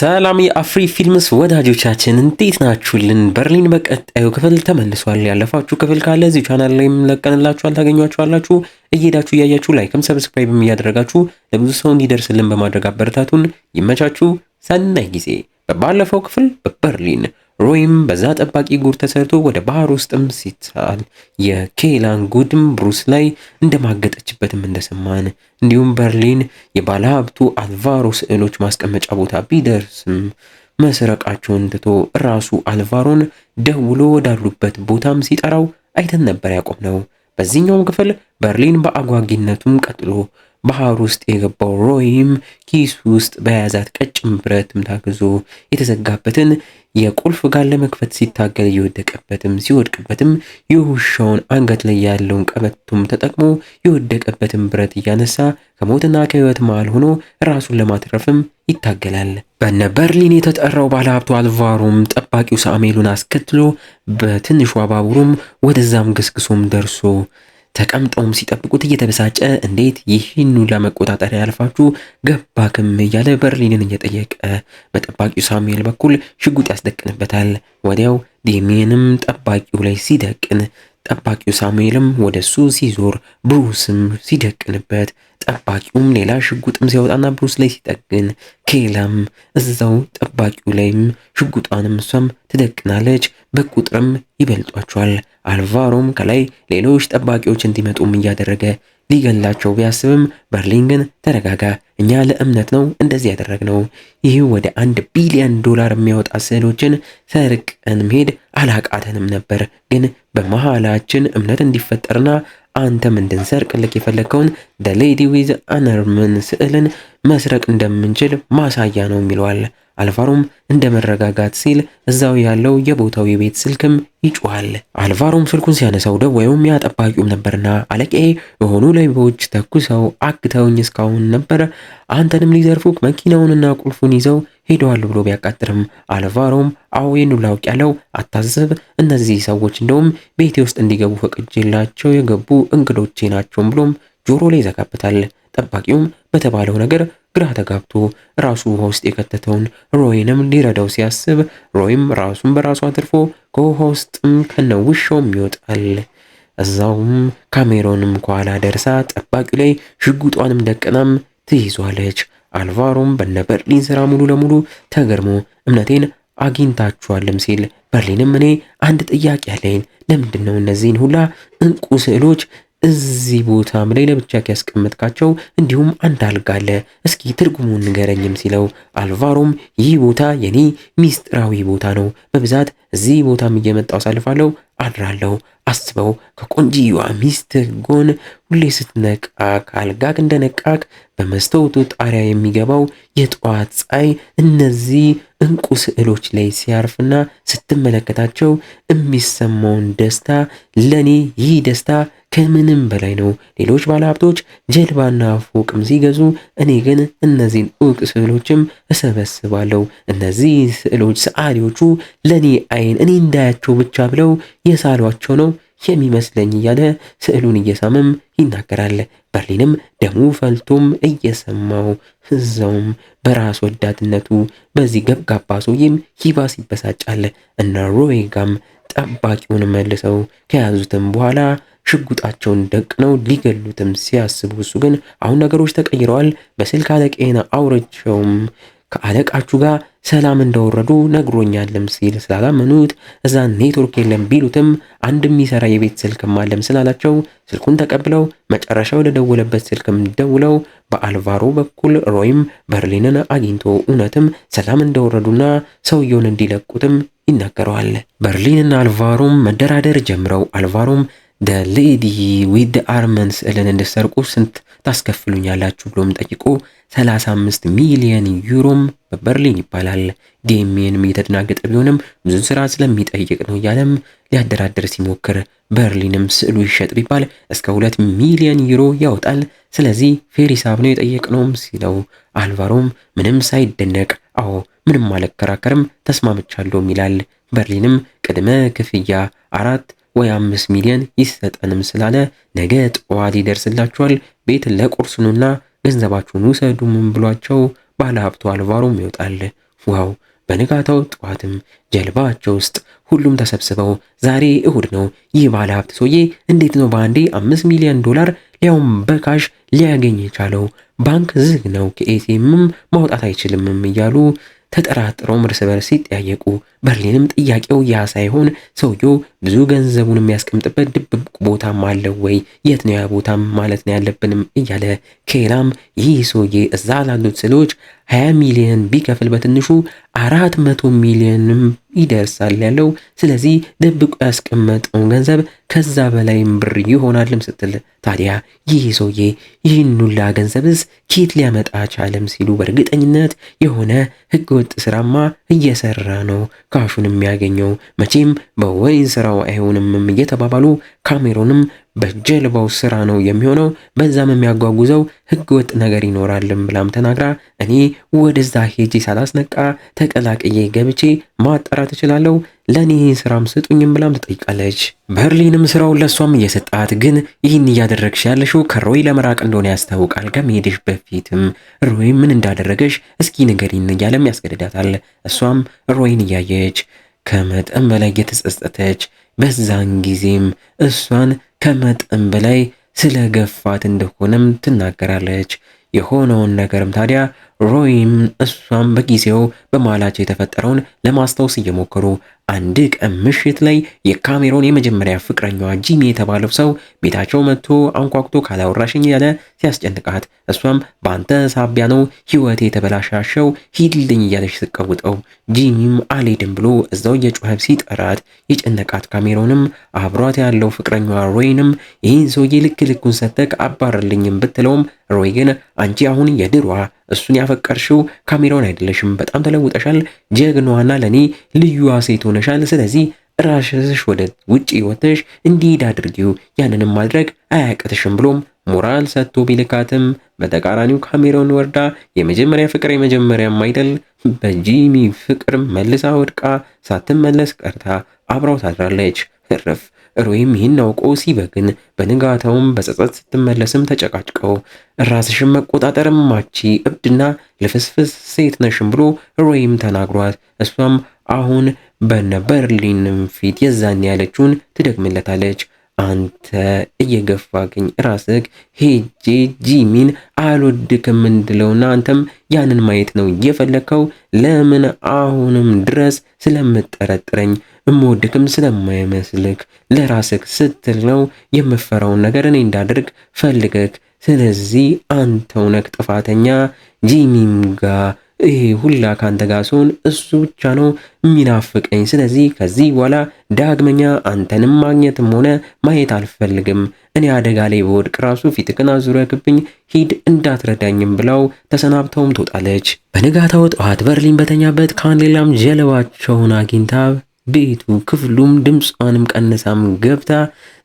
ሰላም የአፍሪ ፊልምስ ወዳጆቻችን እንዴት ናችሁልን? በርሊን በቀጣዩ ክፍል ተመልሷል። ያለፋችሁ ክፍል ካለ እዚህ ቻናል ላይ ለቀንላችኋል ታገኟቸዋላችሁ። እየሄዳችሁ እያያችሁ ላይክም ሰብስክራይብም እያደረጋችሁ ለብዙ ሰው እንዲደርስልን በማድረግ አበረታቱን። ይመቻችሁ። ሰናይ ጊዜ። በባለፈው ክፍል በበርሊን ሮይም በዛ ጠባቂ ጉድ ተሰርቶ ወደ ባህር ውስጥም ሲታል የኬላን ጉድም ብሩስ ላይ እንደማገጠችበትም እንደሰማን እንዲሁም በርሊን የባለሀብቱ አልቫሮ ስዕሎች ማስቀመጫ ቦታ ቢደርስም መስረቃቸውን ትቶ ራሱ አልቫሮን ደውሎ ወዳሉበት ቦታም ሲጠራው አይተን ነበር ያቆምነው። በዚህኛውም ክፍል በርሊን በአጓጊነቱም ቀጥሎ ባህር ውስጥ የገባው ሮይም ኪስ ውስጥ በያዛት ቀጭን ብረትም ታግዞ የተዘጋበትን የቁልፍ ጋር ለመክፈት ሲታገል ሲወድቅበትም የውሻውን አንገት ላይ ያለውን ቀበቶም ተጠቅሞ የወደቀበትን ብረት እያነሳ ከሞትና ከህይወት መሃል ሆኖ ራሱን ለማትረፍም ይታገላል። በነ በርሊን የተጠራው ባለሀብቱ አልቫሮም ጠባቂው ሳሙኤሉን አስከትሎ በትንሿ ባቡሩም ወደዛም ግስግሶም ደርሶ ተቀምጠውም ሲጠብቁት እየተበሳጨ እንዴት ይህን ሁላ መቆጣጠሪያ ያልፋችሁ ገባክም እያለ በርሊንን እየጠየቀ በጠባቂው ሳሙኤል በኩል ሽጉጥ ያስደቅንበታል። ወዲያው ዴሚየንም ጠባቂው ላይ ሲደቅን ጠባቂው ሳሙኤልም ወደሱ ሲዞር ብሩስም ሲደቅንበት ጠባቂውም ሌላ ሽጉጥም ሲያወጣና ብሩስ ላይ ሲጠግን ኬላም እዛው ጠባቂው ላይም ሽጉጧንም እሷም ትደቅናለች። በቁጥርም ይበልጧቸዋል። አልቫሮም ከላይ ሌሎች ጠባቂዎች እንዲመጡም እያደረገ ሊገላቸው ቢያስብም በርሊን ግን ተረጋጋ፣ እኛ ለእምነት ነው እንደዚህ ያደረግነው። ይህ ወደ $1 ቢሊዮን የሚያወጣ ስዕሎችን ሰርቀን መሄድ አላቃተንም ነበር፣ ግን በመሃላችን እምነት እንዲፈጠርና አንተም እንድንሰርቅልክ የፈለግከውን The Lady with Anerman ስዕልን መስረቅ እንደምንችል ማሳያ ነው ይለዋል። አልቫሮም እንደ መረጋጋት ሲል እዛው ያለው የቦታው የቤት ስልክም ይጮሃል። አልቫሮም ስልኩን ሲያነሳው ደዋዩም ያጠባቂውም ነበርና አለቃዬ የሆኑ ሌቦች ተኩሰው አግተውኝ እስካሁን ነበር፣ አንተንም ሊዘርፉክ መኪናውንና ቁልፉን ይዘው ሄደዋል ብሎ ቢያቃጥርም አልቫሮም አዌን ላውቅ ያለው አታስብ፣ እነዚህ ሰዎች እንደውም ቤቴ ውስጥ እንዲገቡ ፈቅጄላቸው የገቡ እንግዶቼ ናቸው ብሎም ጆሮ ላይ ይዘጋበታል። ጠባቂውም በተባለው ነገር ግራ ተጋብቶ ራሱ ውሃ ውስጥ የከተተውን ሮይንም ሊረዳው ሲያስብ ሮይም ራሱን በራሱ አትርፎ ከውሃ ውስጥም ከነውሻውም ይወጣል። እዛውም ካሜሮንም ከኋላ ደርሳ ጠባቂው ላይ ሽጉጧንም ደቅናም ትይዟለች። አልቫሮም በነ በርሊን ስራ ሙሉ ለሙሉ ተገርሞ እምነቴን አግኝታችኋልም ሲል በርሊንም እኔ አንድ ጥያቄ አለኝ፣ ለምንድነው እነዚህን ሁላ እንቁ ስዕሎች እዚህ ቦታም ላይ ለብቻ ያስቀመጥካቸው? እንዲሁም አንድ አልጋ አለ፣ እስኪ ትርጉሙን ንገረኝም ሲለው አልቫሮም ይህ ቦታ የኔ ሚስጥራዊ ቦታ ነው፣ በብዛት እዚህ ቦታም እየመጣው ሳልፋለው አድራለሁ። አስበው ከቆንጂዋ ሚስት ጎን ሁሌ ስትነቃ ካልጋክ እንደነቃክ በመስተውቱ ጣሪያ የሚገባው የጠዋት ፀሐይ እነዚህ እንቁ ስዕሎች ላይ ሲያርፍና ስትመለከታቸው የሚሰማውን ደስታ ለኔ ይህ ደስታ ከምንም በላይ ነው። ሌሎች ባለሀብቶች ጀልባና ፎቅም ሲገዙ፣ እኔ ግን እነዚህን ዕውቅ ስዕሎችም እሰበስባለሁ። እነዚህ ስዕሎች ሰዓሊዎቹ ለኔ አይን እኔ እንዳያቸው ብቻ ብለው የሳሏቸው ነው የሚመስለኝ እያለ ስዕሉን እየሳመም ይናገራል። በርሊንም ደሙ ፈልቶም እየሰማው እዛውም በራስ ወዳድነቱ በዚህ ገብጋባ ሰውዬም ይባስ ይበሳጫል። እና ሮይ ጋም ጠባቂውን መልሰው ከያዙትም በኋላ ሽጉጣቸውን ደቅነው ሊገሉትም ሲያስቡ እሱ ግን አሁን ነገሮች ተቀይረዋል፣ በስልክ አለቃዬን አውርቼውም ከአለቃችሁ ጋር ሰላም እንደወረዱ ነግሮኛልም ሲል ስላላመኑት እዛ ኔትወርክ የለም ቢሉትም አንድ የሚሰራ የቤት ስልክም አለም ስላላቸው ስልኩን ተቀብለው መጨረሻ ወደ ደወለበት ስልክም ደውለው በአልቫሮ በኩል ሮይም በርሊንን አግኝቶ እውነትም ሰላም እንደወረዱና ሰውየውን እንዲለቁትም ይናገረዋል። በርሊንና አልቫሮም መደራደር ጀምረው አልቫሮም The Lady with the Anerman ስዕልን እንድሰርቁ ስንት ታስከፍሉኛላችሁ ብሎም ጠይቆ 35 ሚሊዮን ዩሮም በበርሊን ይባላል። ዴሚየንም እየተደናገጠ ቢሆንም ብዙ ስራ ስለሚጠይቅ ነው እያለም ሊያደራድር ሲሞክር በርሊንም ስዕሉ ይሸጥ ቢባል እስከ 2 ሚሊዮን ዩሮ ያወጣል፣ ስለዚህ ፌር ሂሳብ ነው የጠየቅነውም ሲለው አልቫሮም ምንም ሳይደነቅ አዎ ምንም አልከራከርም ተስማምቻለሁም ይላል። በርሊንም ቅድመ ክፍያ 4 ወይ 5 ሚሊዮን ይሰጠንም ስላለ ነገ ጠዋት ይደርስላችኋል፣ ቤት ለቁርስ ኑና ገንዘባችሁን ውሰዱም ብሏቸው ባለሀብቱ አልቫሮም ይወጣል። ዋው! በንጋታው ጠዋትም ጀልባቸው ውስጥ ሁሉም ተሰብስበው ዛሬ እሁድ ነው፣ ይህ ባለ ሀብት ሰውዬ እንዴት ነው በአንዴ 5 ሚሊዮን ዶላር ሊያውም በካሽ ሊያገኝ የቻለው? ባንክ ዝግ ነው፣ ከኤቲኤምም ማውጣት አይችልምም እያሉ ተጠራጥረው እርስ በርስ ሲጠያየቁ፣ በርሊንም ጥያቄው ያ ሳይሆን ሰውየው ብዙ ገንዘቡን የሚያስቀምጥበት ድብቅ ቦታም አለው ወይ? የት ነው ያ ቦታም ማለት ነው ያለብንም እያለ ኬራም ይህ ሰውዬ እዛ ላሉት ስሎች 20 ሚሊዮን ቢከፍል በትንሹ 400 ሚሊዮንም ይደርሳል ያለው። ስለዚህ ደብቆ ያስቀመጠው ገንዘብ ከዛ በላይም ብር ይሆናልም ስትል ታዲያ ይህ ሰውዬ ይህን ሁላ ገንዘብስ ኬት ሊያመጣ ቻለም ሲሉ በእርግጠኝነት የሆነ ህገወጥ ስራማ እየሰራ ነው ካሹን የሚያገኘው መቼም በወይን ስራው አይሆንም እየተባባሉ ካሜሮንም በጀልባው ስራ ነው የሚሆነው፣ በዛም የሚያጓጉዘው ህገወጥ ነገር ይኖራልም ብላም ተናግራ እኔ ወደዛ ሄጄ ሳላስነቃ ተቀላቅዬ ገብቼ ማጣራት እችላለሁ፣ ለኔ ስራም ስጡኝም ብላም ትጠይቃለች። በርሊንም ስራውን ለሷም እየሰጣት ግን ይህን እያደረግሽ ያለሽው ከሮይ ለመራቅ እንደሆነ ያስታውቃል። ከመሄድሽ በፊትም ሮይ ምን እንዳደረገሽ እስኪ ንገሪን እያለም ያስገድዳታል። እሷም ሮይን እያየች ከመጠን በላይ እየተጸጸተች በዛን ጊዜም እሷን ከመጠን በላይ ስለገፋት እንደሆነም ትናገራለች። የሆነውን ነገርም ታዲያ ሮይም እሷም በጊዜው በመሃላቸው የተፈጠረውን ለማስታወስ እየሞከሩ አንድ ቀን ምሽት ላይ የካሜሮን የመጀመሪያ ፍቅረኛዋ ጂሚ የተባለው ሰው ቤታቸው መጥቶ አንኳኩቶ ካላወራሽኝ ያለ ሲያስጨንቃት እሷም በአንተ ሳቢያ ነው ህይወቴ የተበላሻሸው ሂድልኝ እያለች ስቀውጠው ጂሚም አልሄድም ብሎ እዛው የጮኸ ሲጠራት የጨነቃት ካሜሮንም አብሯት ያለው ፍቅረኛዋ ሮይንም ይህን ሰውዬ ልኩን ሰተክ አባርልኝም ብትለውም ሮይ ግን አንቺ አሁን የድሯ እሱን ያፈቀርሽው ካሜሮን አይደለሽም፣ በጣም ተለውጠሻል፣ ጀግናዋና ለኔ ልዩዋ ሴት ሆነሻል። ስለዚህ ራስሽ ወደ ውጪ ወጥተሽ እንዲሄድ አድርጊው፣ ያንንም ማድረግ አያቅትሽም ብሎም ሞራል ሰጥቶ ቢልካትም በተቃራኒው ካሜሮን ወርዳ የመጀመሪያ ፍቅር የመጀመሪያም አይደል በጂሚ ፍቅር መልሳ ወድቃ ሳትመለስ ቀርታ አብራው ታድራለች። እረፍ ሮይም ይህን አውቆ ሲበግን በንጋታውም በጸጸት ስትመለስም ተጨቃጭቀው ራስሽን መቆጣጠርም ማቺ እብድና ልፍስፍስ ሴት ነሽም ብሎ ሮይም ተናግሯት እሷም አሁን በነ በርሊንም ፊት የዛን ያለችውን ትደግምለታለች። አንተ እየገፋኝ ራስህ ሄጄ ጂሚን አልወድክም እንድለውና አንተም ያንን ማየት ነው እየፈለከው? ለምን አሁንም ድረስ ስለምጠረጥረኝ እምወድክም ስለማይመስልክ ለራስህ ስትል ነው የምፈራውን ነገር እኔ እንዳደርግ ፈልገክ። ስለዚህ አንተው ነህ ጥፋተኛ። ጂሚም ጋር ይሄ ሁላ ካንተ ጋር ሲሆን እሱ ብቻ ነው የሚናፍቀኝ። ስለዚህ ከዚህ በኋላ ዳግመኛ አንተንም ማግኘትም ሆነ ማየት አልፈልግም። እኔ አደጋ ላይ በወድቅ ራሱ ፊትህን አዙረክብኝ ሂድ እንዳትረዳኝም ብለው ተሰናብተውም ትወጣለች። በንጋታው ጠዋት በርሊን በተኛበት ካንዴላም ጀልባቸውን አግኝታ ቤቱ ክፍሉም ድምጿንም ቀንሳም ገብታ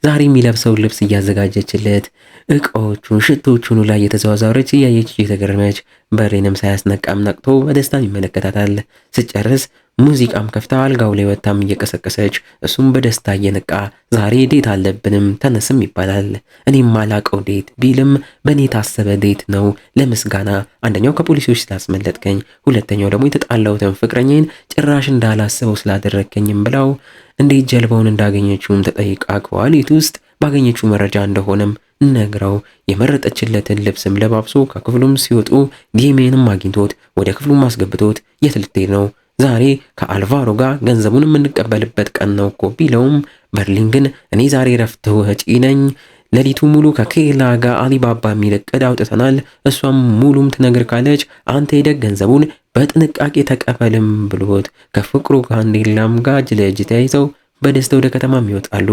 ዛሬ የሚለብሰው ልብስ እያዘጋጀችለት እቃዎቹን ሽቶቹን ላይ የተዘዋወረች እያየች እየተገረመች በርሊንም ሳያስነቃም ነቅቶ በደስታም ይመለከታታል። ስጨርስ ሙዚቃም ከፍታ አልጋው ላይ ወጣም እየቀሰቀሰች እሱም በደስታ እየነቃ ዛሬ ዴት አለብንም ተነስም ይባላል። እኔም ማላቀው ዴት ቢልም በእኔ ታሰበ ዴት ነው ለምስጋና። አንደኛው ከፖሊሶች ስላስመለጥከኝ፣ ሁለተኛው ደግሞ የተጣላሁትን ፍቅረኛዬን ጭራሽ እንዳላስበው ስላደረከኝም ብለው እንዴት ጀልባውን እንዳገኘችውም ተጠይቃ ከዋሊት ውስጥ ባገኘችው መረጃ እንደሆነም ነግረው የመረጠችለትን ልብስም ለባብሶ ከክፍሉም ሲወጡ ዲሜንም አግኝቶት ወደ ክፍሉም አስገብቶት የት ልትሄድ ነው? ዛሬ ከአልቫሮ ጋር ገንዘቡን የምንቀበልበት ቀን ነው እኮ ቢለውም በርሊን ግን እኔ ዛሬ ረፍት ወጪ ነኝ፣ ሌሊቱ ሙሉ ከኬላ ጋር አሊባባ የሚል እቅድ አውጥተናል፣ እሷም ሙሉም ትነግር ካለች አንተ ሄደህ ገንዘቡን በጥንቃቄ ተቀበልም ብሎት ከፍቅሩ ካንዴላም ጋር እጅ ለእጅ ተያይዘው በደስታ ወደ ከተማም ይወጣሉ።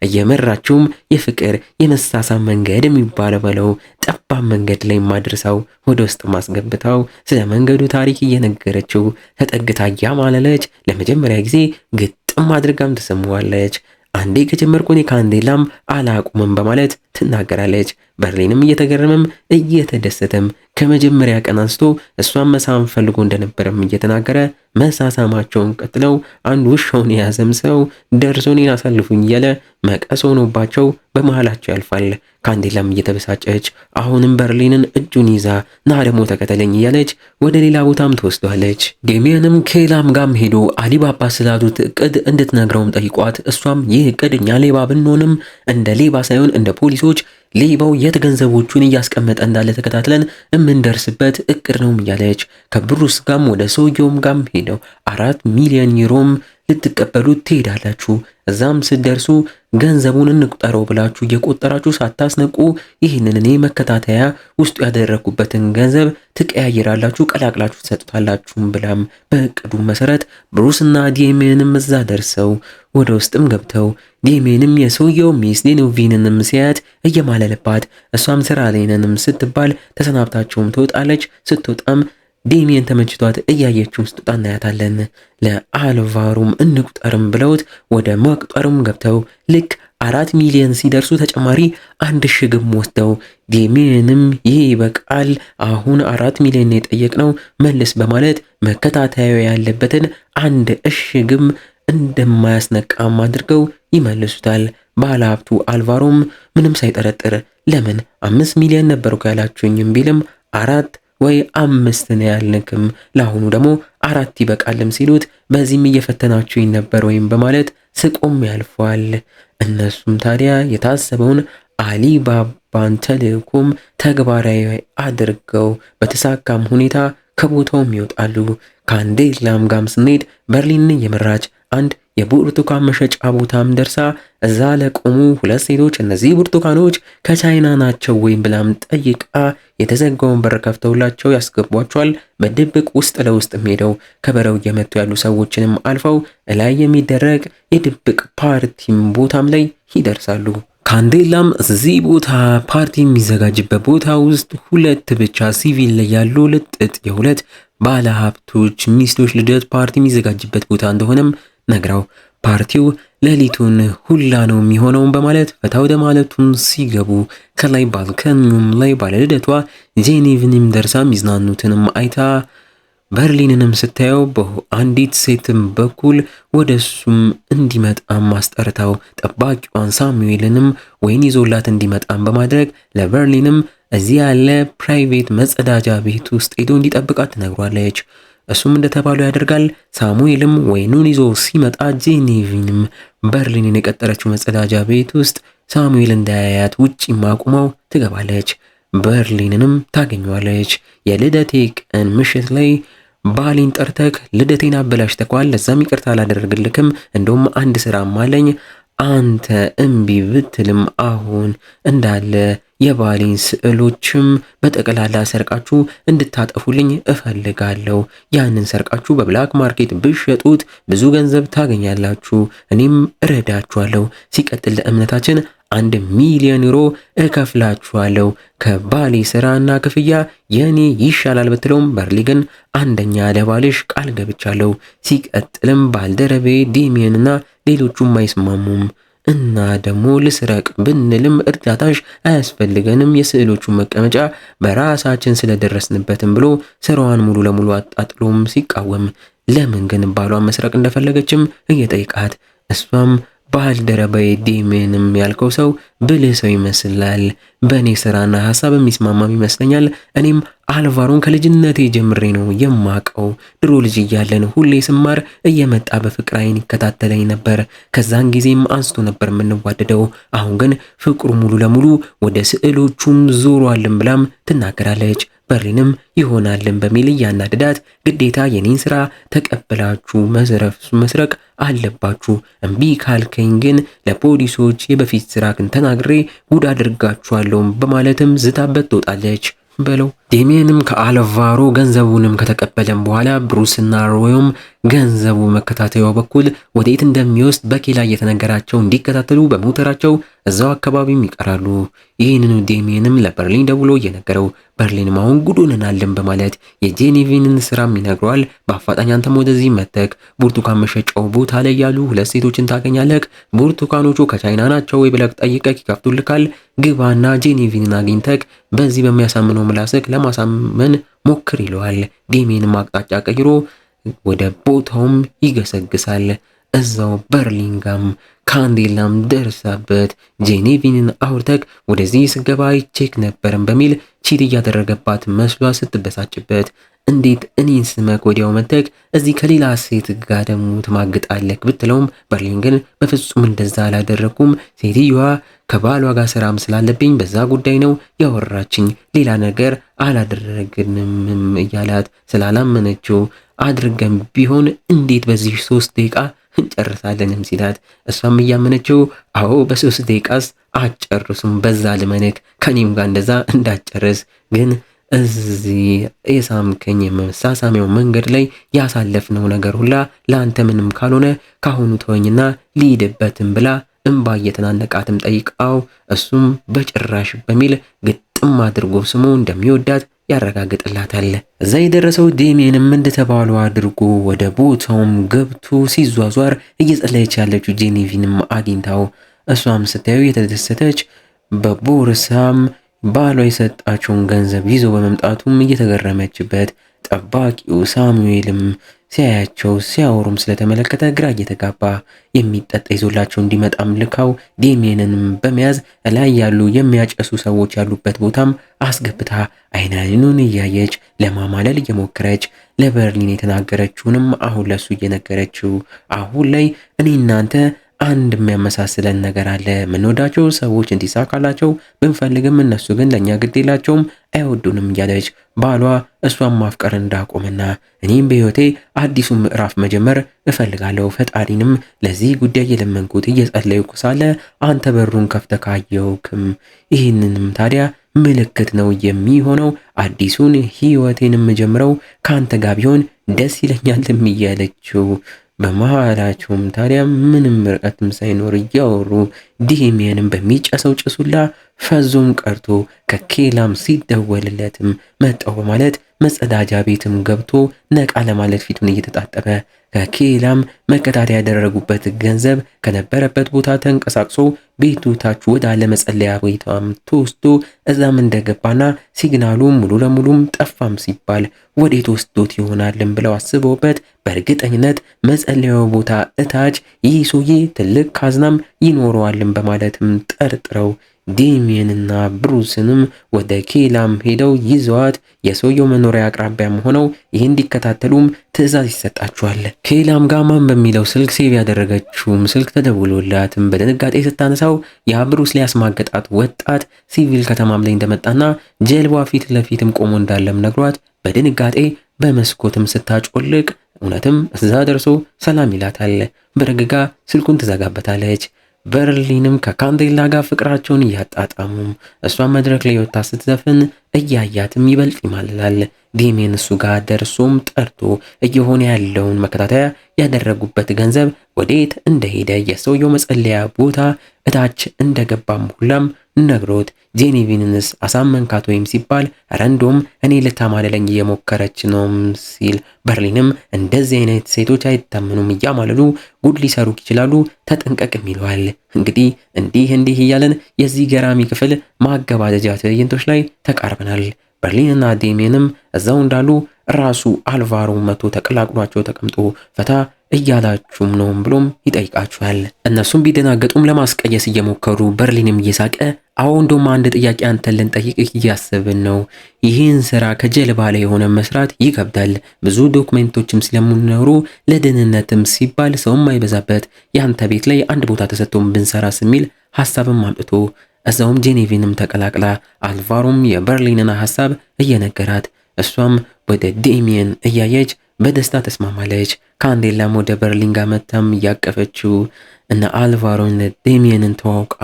እየመራችውም የፍቅር የመሳሳም መንገድ የሚባለው በለው ጠባብ መንገድ ላይ ማድረሳው ወደ ውስጥ ማስገብታው ስለ መንገዱ ታሪክ እየነገረችው ተጠግታ እያማለለች ለመጀመሪያ ጊዜ ግጥም አድርጋም ትሰማዋለች። አንዴ ከጀመርኩ እኔ ካንዴላም አላቁምም በማለት ትናገራለች። በርሊንም እየተገረመም እየተደሰተም ከመጀመሪያ ቀን አንስቶ እሷን መሳም ፈልጎ እንደነበረም እየተናገረ መሳሳማቸውን ቀጥለው አንድ ውሻውን የያዘም ሰው ደርሶ እኔን አሳልፉኝ እያለ መቀስ ሆኖባቸው በመሃላቸው ያልፋል። ካንዴላም እየተበሳጨች አሁንም በርሊንን እጁን ይዛ ና ደግሞ ተከተለኝ እያለች ወደ ሌላ ቦታም ትወስደዋለች። ዴሚየንም ከኤላም ጋም ሄዶ አሊባባ ስላሉት እቅድ እንድትነግረውም ጠይቋት እሷም ይህ እቅድ እኛ ሌባ ብንሆንም እንደ ሌባ ሳይሆን እንደ ፖሊሶች ሌባው የት ገንዘቦቹን እያስቀመጠ እንዳለ ተከታትለን የምንደርስበት እቅድ ነው እያለች ከብሩስ ጋም ወደ ሰውየውም ጋም ሄደው 4 ሚሊዮን ዩሮም ልትቀበሉት ትሄዳላችሁ። እዛም ስትደርሱ ገንዘቡን እንቁጠረው ብላችሁ እየቆጠራችሁ ሳታስነቁ ይህንን እኔ መከታተያ ውስጡ ያደረኩበትን ገንዘብ ትቀያየራላችሁ፣ ቀላቅላችሁ ትሰጡታላችሁም ብላም በእቅዱ መሰረት ብሩስና ዴሚየንም እዛ ደርሰው ወደ ውስጥም ገብተው ዴሚየንም የሰውየው ሚስት ዴኖቪንንም ሲያት እየማለለባት እሷም ስራ ላይ ነንም ስትባል ተሰናብታቸውም ትወጣለች። ስትወጣም ዴሚየን ተመችቷት እያየችው ስትወጣ እናያታለን። ለአልቫሮም እንቁጠርም ብለውት ወደ መቁጠርም ገብተው ልክ 4 ሚሊዮን ሲደርሱ ተጨማሪ 1000 ወስደው ዴሚየንም ይህ ይበቃል፣ አሁን 4 ሚሊዮን የጠየቅነው መልስ በማለት መከታተያው ያለበትን 1000 እንደማያስነቃም አድርገው ይመልሱታል። ባለሀብቱ አልቫሮም ምንም ሳይጠረጥር ለምን 5 ሚሊዮን ነበርኩ ያላችሁኝም ቢልም 4 ወይ 5 ነው ያልንክም፣ ለአሁኑ ደግሞ 4 ይበቃልም ሲሉት በዚህም እየፈተናችሁኝ ነበር ወይም በማለት ስቆም ያልፏል። እነሱም ታዲያ የታሰበውን አሊባባን ተልእኮም ተግባራዊ አድርገው በተሳካም ሁኔታ ከቦታውም ይወጣሉ። ካንዴላም ጋም ስንሄድ በርሊንን እየመራች አንድ የብርቱካን መሸጫ ቦታም ደርሳ እዛ ለቆሙ 2 ሴቶች እነዚህ ብርቱካኖች ከቻይና ናቸው ወይም ብላም ጠይቃ የተዘጋውን በር ከፍተውላቸው ያስገቧቸዋል። በድብቅ ውስጥ ለውስጥ ሄደው ከበረው እየመቱ ያሉ ሰዎችንም አልፈው እላይ የሚደረግ የድብቅ ፓርቲም ቦታም ላይ ይደርሳሉ። ካንዴላም እዚህ ቦታ ፓርቲ የሚዘጋጅበት ቦታ ውስጥ 2 ብቻ ሲቪል ላይ ያሉ ልጥጥ የ2 ባለ ሀብቶች ሚስቶች ልደት ፓርቲ የሚዘጋጅበት ቦታ እንደሆነም ነግራው ፓርቲው ሌሊቱን ሁላ ነው የሚሆነው በማለት ፈታ ወደ ማለቱን ሲገቡ ከላይ ባልከኒውም ላይ ባለ ልደቷ ጄኔቭንም ደርሳ ሚዝናኑትንም አይታ በርሊንንም ስታየው በአንዲት ሴትም በኩል ወደሱም እንዲመጣም ማስጠርታው ጠባቂዋን ሳሙኤልንም ወይን ይዞላት እንዲመጣም በማድረግ ለበርሊንም እዚህ ያለ ፕራይቬት መጸዳጃ ቤት ውስጥ ሄዶ እንዲጠብቃት ትነግሯለች። እሱም እንደተባለው ያደርጋል። ሳሙኤልም ወይኑን ይዞ ሲመጣ ጄኔቭንም በርሊንን የቀጠረችው መጸዳጃ ቤት ውስጥ ሳሙኤል እንዳያያት ውጪ ማቁመው ትገባለች። በርሊንንም ታገኘዋለች። የልደቴ ቀን ምሽት ላይ ባሊን ጠርተክ ልደቴን አበላሽተኳል፣ ለዛም ይቅርታ አላደርግልክም፣ እንደውም አንድ ስራም አለኝ፣ አንተ እምቢ ብትልም አሁን እንዳለ የባሊን ስዕሎችም በጠቅላላ ሰርቃችሁ እንድታጠፉልኝ እፈልጋለሁ። ያንን ሰርቃችሁ በብላክ ማርኬት ብሸጡት ብዙ ገንዘብ ታገኛላችሁ፣ እኔም እረዳችኋለሁ። ሲቀጥል ለእምነታችን 1 ሚሊዮን ዩሮ እከፍላችኋለሁ። ከባሊ ስራና ክፍያ የኔ ይሻላል ብትለውም በርሊን አንደኛ ለባልሽ ቃል ገብቻለሁ። ሲቀጥልም ባልደረቤ ዴሚየንና ሌሎቹም አይስማሙም እና ደግሞ ልስረቅ ብንልም እርዳታሽ አያስፈልገንም፣ የስዕሎቹን መቀመጫ በራሳችን ስለደረስንበትም ብሎ ስራዋን ሙሉ ለሙሉ አጣጥሎም ሲቃወም ለምን ግን ባሏን መስረቅ እንደፈለገችም እየጠይቃት እሷም ባልደረባዬ ዴሚየንም ያልከው ሰው ብልህ ሰው ይመስላል፣ በእኔ ስራና ሀሳብ የሚስማማም ይመስለኛል። እኔም አልቫሮን ከልጅነቴ ጀምሬ ነው የማቀው። ድሮ ልጅ እያለን ሁሌ ስማር እየመጣ በፍቅር አይን ይከታተለኝ ነበር። ከዛን ጊዜም አንስቶ ነበር የምንዋደደው። አሁን ግን ፍቅሩ ሙሉ ለሙሉ ወደ ስዕሎቹም ዞሯልን ብላም ትናገራለች። በርሊንም ይሆናልን በሚል እያናደዳት ግዴታ የኔን ስራ ተቀበላችሁ መስረቅ አለባችሁ፣ እምቢ ካልከኝ ግን ለፖሊሶች የበፊት ስራክን ተናግሬ ጉድ አድርጋችኋለሁ በማለትም ዝታበት ትወጣለች። በለው ዴሚየንም ከአልቫሮ ገንዘቡንም ከተቀበለም በኋላ ብሩስና ሮዮም ገንዘቡ መከታተያው በኩል ወዴት እንደሚወስድ በኬላ እየተነገራቸው እንዲከታተሉ በሞተራቸው እዛው አካባቢም ይቀራሉ። ይህንኑ ዴሚየንም ለበርሊን ደውሎ እየነገረው በርሊንም አሁን ጉዱንናልን በማለት የጄኔቪንን ስራም ይነግረዋል። በአፋጣኝ አንተም ወደዚህ መተክ ብርቱካን መሸጫው ቦታ ላይ ያሉ 2 ሴቶችን ታገኛለህ። ብርቱካኖቹ ከቻይና ናቸው ወይ ብለህ ጠይቀህ ይከፍቱልካል። ግባና ጄኔቪንን አግኝተክ በዚህ በሚያሳምነው ምላስክ ለማሳመን ሞክር ይለዋል። ዴሚየንም አቅጣጫ ቀይሮ ወደ ቦታውም ይገሰግሳል። እዛው በርሊንጋም ካንዴላም ደርሳበት ጄኔቪንን አውርተክ ወደዚህ ስገባ ይቼክ ነበርም በሚል ቺት እያደረገባት መስሏ ስትበሳጭበት እንዴት እኔን ስመክ ወዲያው መተክ እዚህ ከሌላ ሴት ጋር ደግሞ ትማግጣለክ ብትለውም በርሊን ግን በፍጹም እንደዛ አላደረኩም፣ ሴትዮዋ ከባሏ ጋር ስራም ስላለብኝ በዛ ጉዳይ ነው ያወራችኝ፣ ሌላ ነገር አላደረግንም እያላት ስላላመነችው አድርገን ቢሆን እንዴት በዚህ 3 ደቂቃ እንጨርሳለንም ሲላት እሷም እያመነችው አዎ በ3 ደቂቃስ አጨርሱም፣ በዛ ልመነክ ከኔም ጋር እንደዛ እንዳጨርስ ግን እዚህ የሳምከኝ የመሳሳሚያው መንገድ ላይ ያሳለፍነው ነገር ሁላ ለአንተ ምንም ካልሆነ ካሁኑ ተወኝና ሊሄድበትም ብላ እንባ እየተናነቃትም ጠይቃው እሱም በጭራሽ በሚል ግጥም አድርጎ ስሙ እንደሚወዳት ያረጋግጥላታል። እዛ የደረሰው ዴሚየንም እንደተባሉ አድርጎ ወደ ቦታውም ገብቶ ሲዟዟር እየጸለየች ያለችው ጄኔቪንም አግኝታው እሷም ስታየው የተደሰተች በቦርሳም ባሏ የሰጣቸውን ገንዘብ ይዞ በመምጣቱም እየተገረመችበት ጠባቂው ሳሙኤልም ሲያያቸው ሲያወሩም ስለተመለከተ ግራ እየተጋባ የሚጠጣ ይዞላቸው እንዲመጣም ልካው ዴሚየንንም በመያዝ ላይ ያሉ የሚያጨሱ ሰዎች ያሉበት ቦታም አስገብታ አይኑን እያየች ለማማለል እየሞከረች ለበርሊን የተናገረችውንም አሁን ለሱ እየነገረችው አሁን ላይ እኔ እናንተ አንድ የሚያመሳስለን ነገር አለ። ምንወዳቸው ሰዎች እንዲሳካላቸው ብንፈልግም እነሱ ግን ለኛ ግድ የላቸውም አይወዱንም እያለች ባሏ እሷን ማፍቀር እንዳቆምና እኔም በህይወቴ አዲሱ ምዕራፍ መጀመር እፈልጋለሁ፣ ፈጣሪንም ለዚህ ጉዳይ የለመንኩት እየጸለይኩ ሳለ አንተ በሩን ከፍተህ ካየውክም ይህንንም ታዲያ ምልክት ነው የሚሆነው፣ አዲሱን ህይወቴንም ጀምረው ካንተ ጋር ቢሆን ደስ ይለኛልም እያለችው በመሃላቸውም ታዲያ ምንም ርቀትም ሳይኖር እያወሩ ዴሚየንም በሚጨሰው ጭሱላ ፈዞም ቀርቶ ከኬላም ሲደወልለትም መጣው በማለት መጸዳጃ ቤትም ገብቶ ነቃ ለማለት ፊቱን እየተጣጠበ ከኬላም መከታተያ ያደረጉበት ገንዘብ ከነበረበት ቦታ ተንቀሳቅሶ ቤቱ ታች ወዳለ መጸለያ ቤቷም ተወስዶ እዛም እንደገባና ሲግናሉ ሙሉ ለሙሉም ጠፋም ሲባል ወዴት ወስዶት ይሆናልም ብለው አስበውበት በእርግጠኝነት መጸለያው ቦታ እታች ይህ ሰውዬ ትልቅ ካዝናም ይኖረዋልም በማለትም ጠርጥረው ዴሚየንና ብሩስንም ወደ ኬላም ሄደው ይዘዋት የሰውየው መኖሪያ አቅራቢያም ሆነው ይህን እንዲከታተሉም ትዕዛዝ ይሰጣቸዋል። ኬላም ጋማን በሚለው ስልክ ሴቭ ያደረገችውም ስልክ ተደውሎላትም በድንጋጤ ስታነሳው ያ ብሩስ ሊያስማገጣት ወጣት ሲቪል ከተማም ላይ እንደመጣና ጀልባ ፊት ለፊትም ቆሞ እንዳለም ነግሯት በድንጋጤ በመስኮትም ስታጮልቅ እውነትም እዛ ደርሶ ሰላም ይላታል። በረግጋ ስልኩን ትዘጋበታለች። በርሊንም ከካንዴላ ጋር ፍቅራቸውን እያጣጣሙ እሷ መድረክ ላይ ወጣ ስትዘፍን እያያትም ይበልጥ ይማልላል። ዴሚየን እሱ ጋር ደርሶም ጠርቶ እየሆነ ያለውን መከታተያ ያደረጉበት ገንዘብ ወዴት እንደሄደ የሰውየው መጸለያ ቦታ እታች እንደገባም ሁላም ነግሮት ጄኔቪንንስ አሳመንካት ወይም ሲባል ረንዶም እኔ ልታማለለኝ እየሞከረች ነው ሲል በርሊንም እንደዚህ አይነት ሴቶች አይታመኑም እያማለሉ ጉድ ሊሰሩክ ይችላሉ ተጠንቀቅም ይለዋል። እንግዲህ እንዲህ እያለን የዚህ ገራሚ ክፍል ማገባደጃ ትዕይንቶች ላይ ተቃርበናል። በርሊንና ዴሚየንም እዛው እንዳሉ ራሱ አልቫሮ መቶ ተቀላቅሏቸው ተቀምጦ ፈታ እያላችሁም ነው ብሎም ይጠይቃቸዋል። እነሱም ቢደናገጡም ለማስቀየስ እየሞከሩ በርሊንም እየሳቀ አዎ እንደውም አንድ ጥያቄ አንተን ልንጠይቅህ እያሰብን ነው። ይህን ስራ ከጀልባ ላይ የሆነ መስራት ይከብዳል። ብዙ ዶክመንቶችም ስለሚኖሩ ለደህንነትም ሲባል ሰውም አይበዛበት ያንተ ቤት ላይ አንድ ቦታ ተሰጥቶም ብንሰራስ የሚል ሐሳብም አምጥቶ እዛውም ጄኔቪንም ተቀላቅላ አልቫሮም የበርሊንን ሐሳብ እየነገራት እሷም ወደ ዴሚየን እያየች በደስታ ተስማማለች። ካንዴላም ወደ በርሊን ጋር መጣም እያቀፈችው እና አልቫሮን ዴሚየንን ተዋውቃ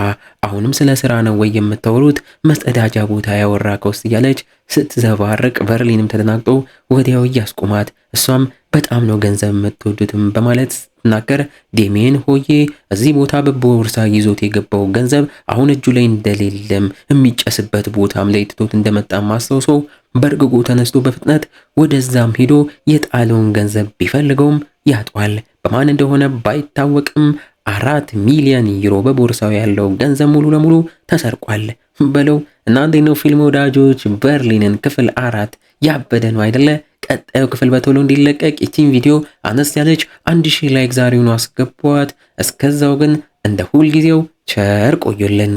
አሁንም ስለ ስራ ነው ወይ የምታወሩት መጸዳጃ ቦታ ያወራ ከውስጥ እያለች ስትዘባርቅ በርሊንም ተደናግጦ ወዲያው እያስቆማት እሷም በጣም ነው ገንዘብ የምትወዱትም በማለት ስትናገር ዴሚየን ሆዬ እዚህ ቦታ በቦርሳ ይዞት የገባው ገንዘብ አሁን እጁ ላይ እንደሌለም የሚጨስበት ቦታም ላይ ትቶት እንደመጣ ማስታውሶ በርግጎ ተነስቶ በፍጥነት ወደዛም ሄዶ የጣለውን ገንዘብ ቢፈልገውም ያጧል። በማን እንደሆነ ባይታወቅም 4 ሚሊዮን ዩሮ በቦርሳው ያለው ገንዘብ ሙሉ ለሙሉ ተሰርቋል በለው። እናንተ ነው ፊልም ወዳጆች በርሊንን ክፍል 4 ያበደ ነው አይደለ? ቀጣዩ ክፍል በቶሎ እንዲለቀቅ ይቺን ቪዲዮ አነስ ያለች 1000 ላይክ ዛሬውኑ አስገቧት። እስከዛው ግን እንደ ሁልጊዜው ቸር ቆዩልን።